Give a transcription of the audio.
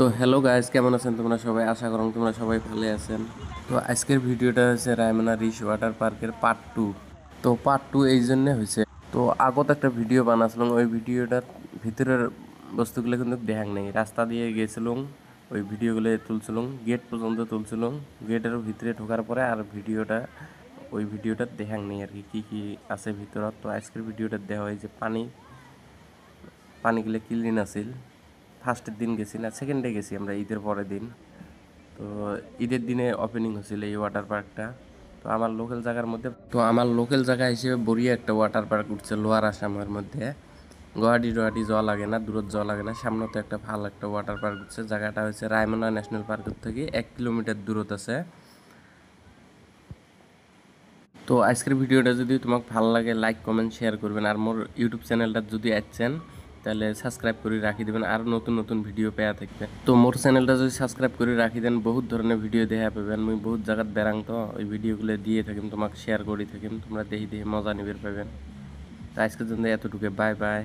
তো hello guys, কেমন আছেন তোমরা সবাই? আশা করুন তোমরা সবাই ভালো আছেন। তো আজকের ভিডিওটা হচ্ছে রায়মনা রিস ওয়াটার পার্কের পার্ট 2। তো পার্ট 2 এই জন্য হয়েছে, তো আগত একটা ভিডিও বানাছিলাম, ওই ভিডিওটার ভিতরের বস্তুগুলো কিন্তু দেখাং নেই। রাস্তা দিয়ে গেছিলাম, ওই ভিডিওগুলো তুলছিলাম, গেট পর্যন্ত তুলছিলাম, গেটের ভিতরে ঢোকার পরে আর ওই ভিডিওটা দেখাং নেই আর কি কী কী আছে ভিতরত। তো আজকের ভিডিওটা দেওয়া হয় যে পানিগুলো ক্লিন আছিল। ফার্স্টের দিন গেছি না, সেকেন্ড ডে গেছি আমরা ঈদের পরের দিন। তো ঈদের দিনে ওপেনিং হয়েছিল এই ওয়াটার পার্কটা। আমার লোকাল জায়গা হিসেবে বড়িয়া একটা ওয়াটার পার্ক উঠছে লোয়ার আসামের মধ্যে। গুয়াহাটি টুয়াহাটি যাওয়া লাগে না, দূরত যাওয়া লাগে না, সামনে তো একটা ভালো একটা ওয়াটার পার্ক উঠছে। জায়গাটা হচ্ছে রায়মনা ন্যাশনাল পার্কের থেকে 1 কিলোমিটার দূরত আছে। তো আজকের ভিডিওটা যদি তোমাকে ভালো লাগে, লাইক কমেন্ট শেয়ার করবেন। আর মোর ইউটিউব চ্যানেলটা যদি আসছেন তাহলে সাবস্ক্রাইব করে রাখি দেবেন, আর নতুন নতুন ভিডিও পেয়ে থাকবে। তো মোর চ্যানেলটা যদি সাবস্ক্রাইব করে রাখি দেন, বহুত ধরনের ভিডিও দেখা পাবেন। মুই বহুত জায়গাত বেড়াং, তো ওই ভিডিওগুলো দিয়ে থাকিম, তোমাকে শেয়ার করে থাকিম, তোমরা দেখি দেখি মজা নিবে পাবেন। তো আজকের জন্য এতটুকু, বাই বাই।